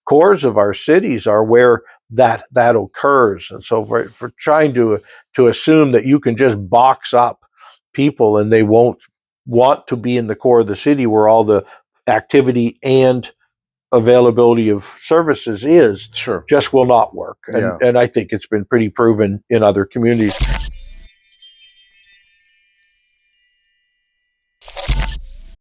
cores of our cities are where that occurs. And so for trying to assume that you can just box up people and they won't want to be in the core of the city where all the activity and availability of services is, Sure. just will not work. Yeah. And I think it's been pretty proven in other communities.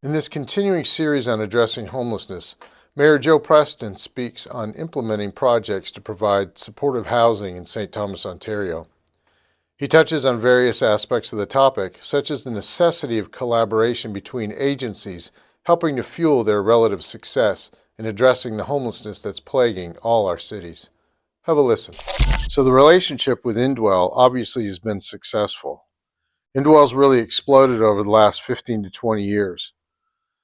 In this continuing series on addressing homelessness, Mayor Joe Preston speaks on implementing projects to provide supportive housing in St. Thomas, Ontario. He touches on various aspects of the topic, such as the necessity of collaboration between agencies helping to fuel their relative success in addressing the homelessness that's plaguing all our cities. Have a listen. So the relationship with Indwell obviously has been successful. Indwell's really exploded over the last 15 to 20 years.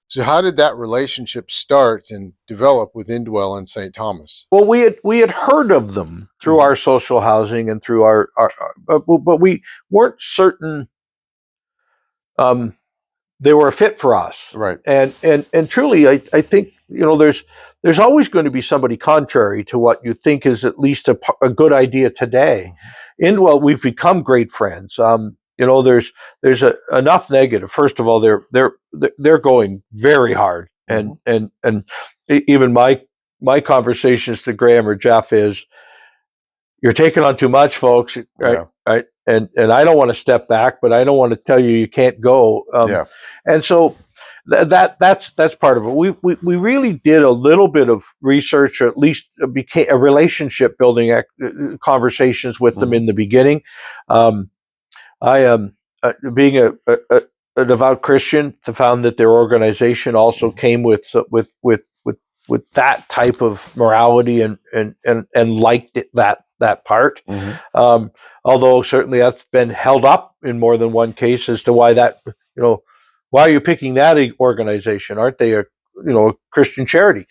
So how did that relationship start and develop with Indwell and St. Thomas? Well, we had heard of them through our social housing and through our but we weren't certain they were a fit for us. Right. And truly, I think there's always going to be somebody contrary to what you think is at least a good idea today. Indwell, we've become great friends. There's enough negative. First of all, they're going very hard, and even my conversations to Graham or Jeff is, you're taking on too much, folks. Right, Yeah. right. And I don't want to step back, but I don't want to tell you can't go. Yeah. And so that's part of it. We really did a little bit of research, or at least became a relationship building conversations with them in the beginning. I am being a devout Christian, found that their organization also came with that type of morality and liked it, that part. Although certainly that's been held up in more than one case as to why why are you picking that organization? Aren't they a Christian charity?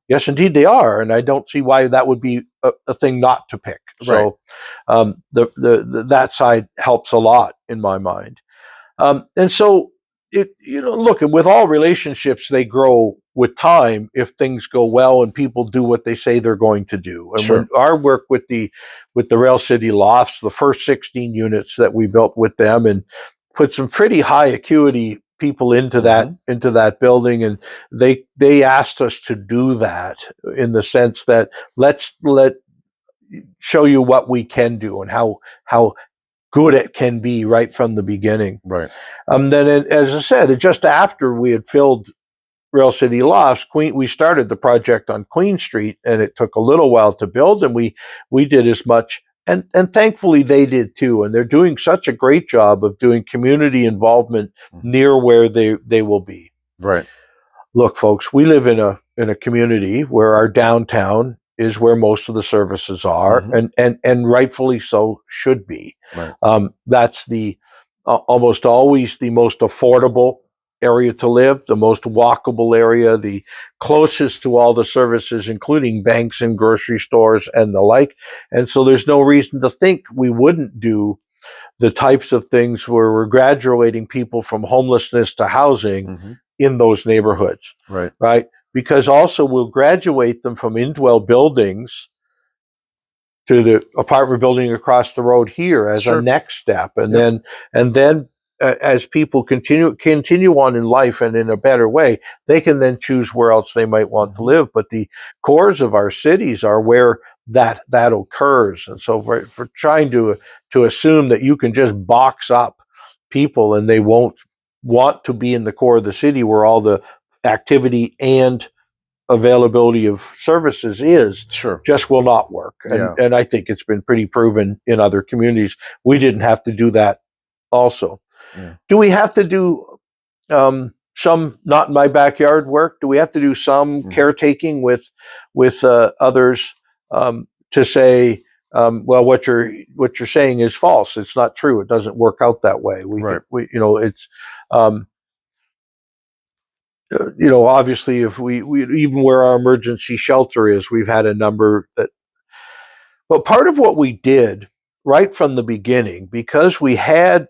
Yes, indeed they are, and I don't see why that would be a thing not to pick. So that side helps a lot in my mind. And so look, with all relationships, they grow with time if things go well and people do what they say they're going to do. And when our work with the Rail City Lofts, the first 16 units that we built with them, and put some pretty high acuity people into that building, and they asked us to do that in the sense that let show you what we can do and how good it can be right from the beginning. Right. Then, as I said, just after we had filled Rail City Lofts, we started the project on Queen Street, and it took a little while to build, and we did as much, and thankfully they did too, and they're doing such a great job of doing community involvement near where they will be. Right. Look, folks, we live in a community where our downtown is where most of the services are, and rightfully so should be. Right. That's the almost always the most affordable area to live, the most walkable area, the closest to all the services, including banks and grocery stores and the like. And so there's no reason to think we wouldn't do the types of things where we're graduating people from homelessness to housing in those neighborhoods. Right. Because also we'll graduate them from indwell buildings to the apartment building across the road here as a next step. And then as people continue on in life and in a better way, they can then choose where else they might want to live. But the cores of our cities are where that occurs. And so for trying to assume that you can just box up people and they won't want to be in the core of the city where all the activity and availability of services is, just will not work. And I think it's been pretty proven in other communities. We didn't have to do that also. Do we have to do some not in my backyard work? Do we have to do some caretaking with others to say, well, what you're saying is false. It's not true. It doesn't work out that way. It's obviously, if we even where our emergency shelter is, we've had a number that. But part of what we did right from the beginning, because we had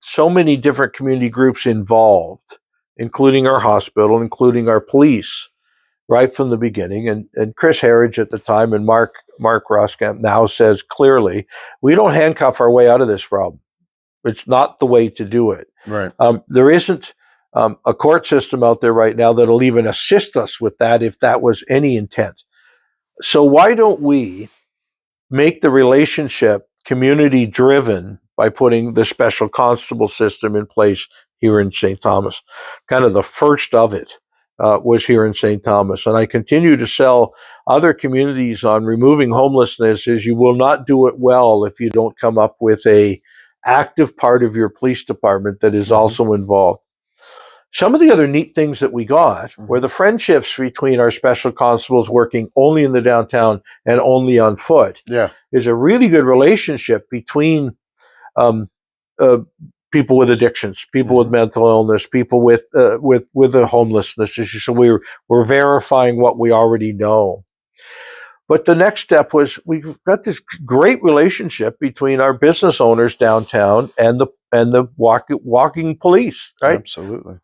so many different community groups involved, including our hospital, including our police, right from the beginning. And Chris Harridge at the time and Mark Roskamp now says clearly, we don't handcuff our way out of this problem. It's not the way to do it. Right. There isn't a court system out there right now that'll even assist us with that if that was any intent. So why don't we make the relationship community driven by putting the special constable system in place here in St. Thomas? Kind of the first of it was here in St. Thomas. And I continue to sell other communities on removing homelessness is you will not do it well if you don't come up with a active part of your police department that is also involved. Some of the other neat things that we got were the friendships between our special constables working only in the downtown and only on foot. Yeah. There's a really good relationship between um, uh, people with addictions, people with mental illness, people with the homelessness issue. So we're verifying what we already know. But the next step was we've got this great relationship between our business owners downtown and the walking police, right? Absolutely.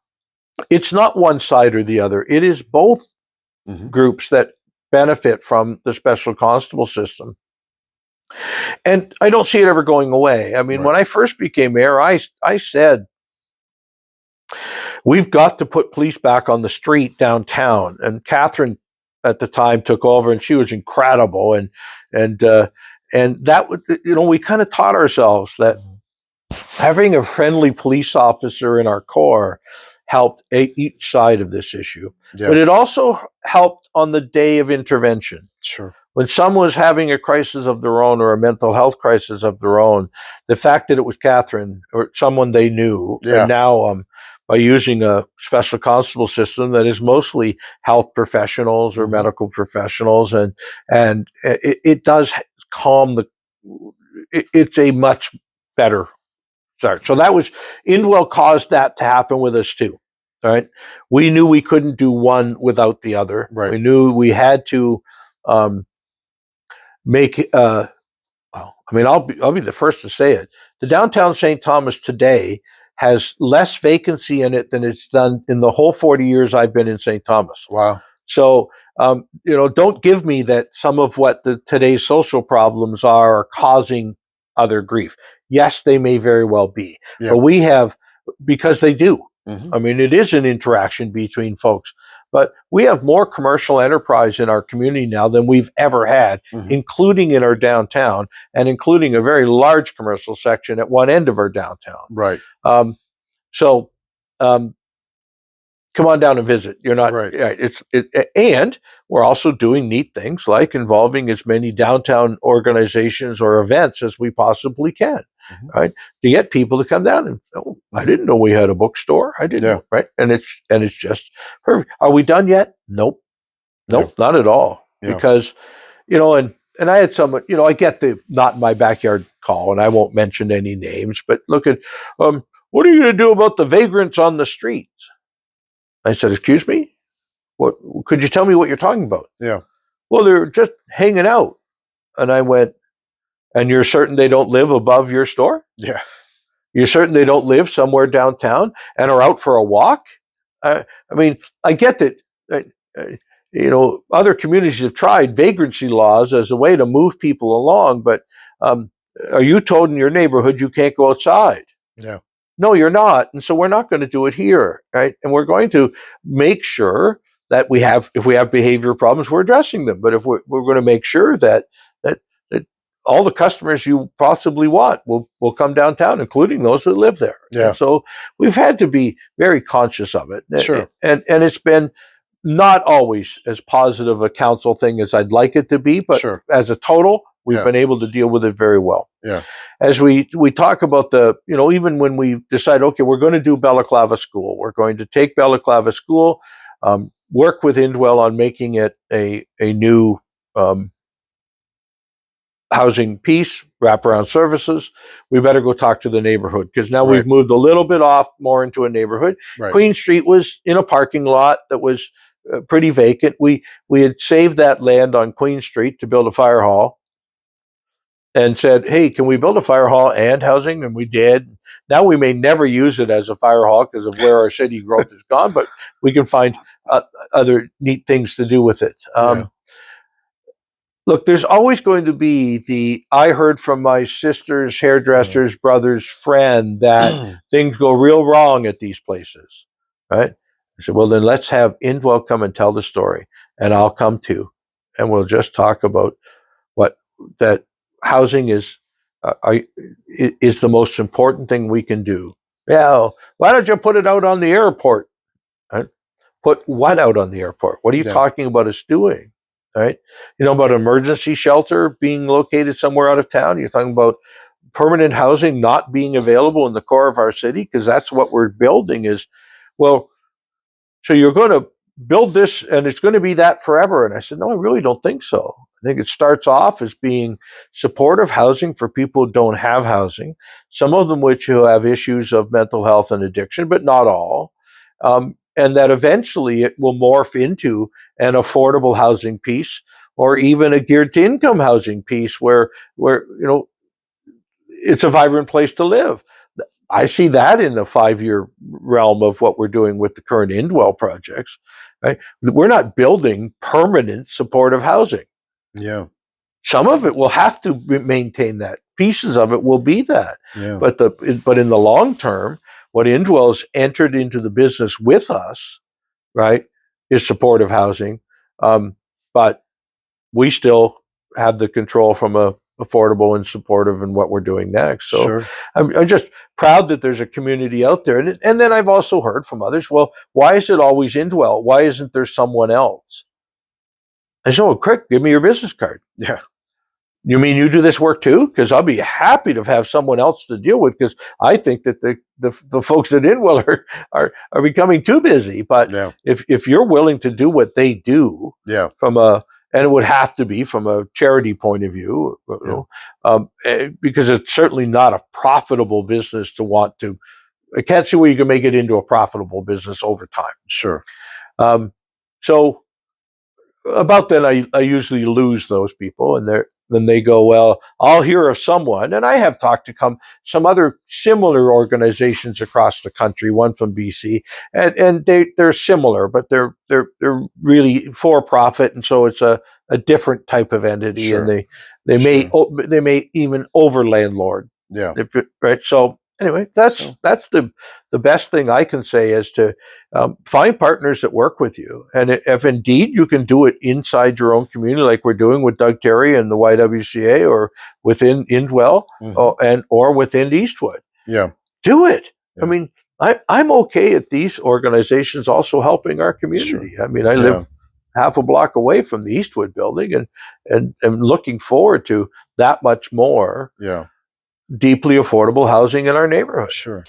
It's not one side or the other. It is both groups that benefit from the special constable system. And I don't see it ever going away. I mean, when I first became mayor, I said, we've got to put police back on the street downtown. And Catherine at the time took over, and she was incredible. And that would, we kind of taught ourselves that having a friendly police officer in our corps helped each side of this issue. Yeah. But it also helped on the day of intervention. Sure. When someone was having a crisis of their own or a mental health crisis of their own, the fact that it was Catherine or someone they knew, and now by using a special constable system that is mostly health professionals or medical professionals, and it does calm it's a much better start. So that was, Indwell caused that to happen with us too. All right. We knew we couldn't do one without the other. Right. We knew we had to make well, I mean, I'll be the first to say it. The downtown St. Thomas today has less vacancy in it than it's done in the whole 40 years I've been in St. Thomas. Wow. So, don't give me that some of what today's social problems are causing other grief. Yes, they may very well be, but we have, because they do. I mean, it is an interaction between folks, but we have more commercial enterprise in our community now than we've ever had, including in our downtown and including a very large commercial section at one end of our downtown. Right. So, come on down and visit. You're not Right. And we're also doing neat things like involving as many downtown organizations or events as we possibly can, right? To get people to come down and, I didn't know we had a bookstore. I didn't know, right? And it's just perfect. Are we done yet? Nope, not at all. Because, and I had someone, I get the not in my backyard call, and I won't mention any names, but look at, what are you going to do about the vagrants on the streets? I said, excuse me? What, could you tell me what you're talking about? Yeah. Well, they're just hanging out. And I went, and you're certain they don't live above your store? Yeah. You're certain they don't live somewhere downtown and are out for a walk? I mean, I get that, other communities have tried vagrancy laws as a way to move people along, but are you told in your neighborhood you can't go outside? Yeah. No, you're not. And so we're not going to do it here, right? And we're going to make sure that if we have behavior problems, we're addressing them. But if we're going to make sure that all the customers you possibly want will come downtown, including those that live there. Yeah. And so we've had to be very conscious of it. Sure. And it's been not always as positive a council thing as I'd like it to be, but as a total, we've been able to deal with it very well. Yeah. As we talk about even when we decide, okay, we're going to do Balaclava School, we're going to take Balaclava School, work with Indwell on making it a new housing piece, wraparound services. We better go talk to the neighborhood, because now we've moved a little bit off more into a neighborhood. Queen Street was in a parking lot that was pretty vacant. We had saved that land on Queen Street to build a fire hall. and said, "Hey, can we build a fire hall and housing?" And we did. Now we may never use it as a fire hall because of where our city growth has gone, but we can find other neat things to do with it. Yeah. Look, there's always going to be the I heard from my sister's hairdresser's brother's friend that things go real wrong at these places, right? I said, well, then let's have Indwell come and tell the story, and I'll come too, and we'll just talk about what that housing is the most important thing we can do. Yeah, why don't you put it out on the airport? Right? Put what out on the airport? What are you Yeah. talking about us doing? Right? You know about emergency shelter being located somewhere out of town? You're talking about permanent housing not being available in the core of our city because that's what we're building is, well, so you're going to build this and it's going to be that forever. And I said, no, I really don't think so. I think it starts off as being supportive housing for people who don't have housing, some of them which who have issues of mental health and addiction, but not all. And that eventually it will morph into an affordable housing piece or even a geared to income housing piece where it's a vibrant place to live. I see that in the 5-year realm of what we're doing with the current Indwell projects. Right? We're not building permanent supportive housing. Yeah. Some of it will have to maintain that. Pieces of it will be that. Yeah. But in the long term, what Indwell's entered into the business with us, right, is supportive housing. But we still have the control from a affordable and supportive in what we're doing next. So Sure. I'm just proud that there's a community out there. And then I've also heard from others, well, why is it always Indwell? Why isn't there someone else? I said, oh, Crick, give me your business card. Yeah. You mean you do this work too? Because I'll be happy to have someone else to deal with. Because I think that the folks at Indwell are becoming too busy. But Yeah. if you're willing to do what they do, Yeah. and it would have to be from a charity point of view, because it's certainly not a profitable business to want to. I can't see where you can make it into a profitable business over time. Sure. So about then I usually lose those people and then they go, well, I'll hear of someone. And I have talked to some other similar organizations across the country, one from BC, and they're similar, but they're really for profit, and so it's a different type of entity, and Sure. they may even over landlord. Yeah. Right. So anyway, that's the best thing I can say is to find partners that work with you, and if indeed you can do it inside your own community, like we're doing with Doug Terry and the YWCA, or within Indwell, or within Eastwood, Yeah. do it. Yeah. I mean, I'm okay at these organizations also helping our Sure. community. I mean, I Yeah. live half a block away from the Eastwood building, and looking forward to that much more Yeah. deeply affordable housing in our neighborhood. Sure.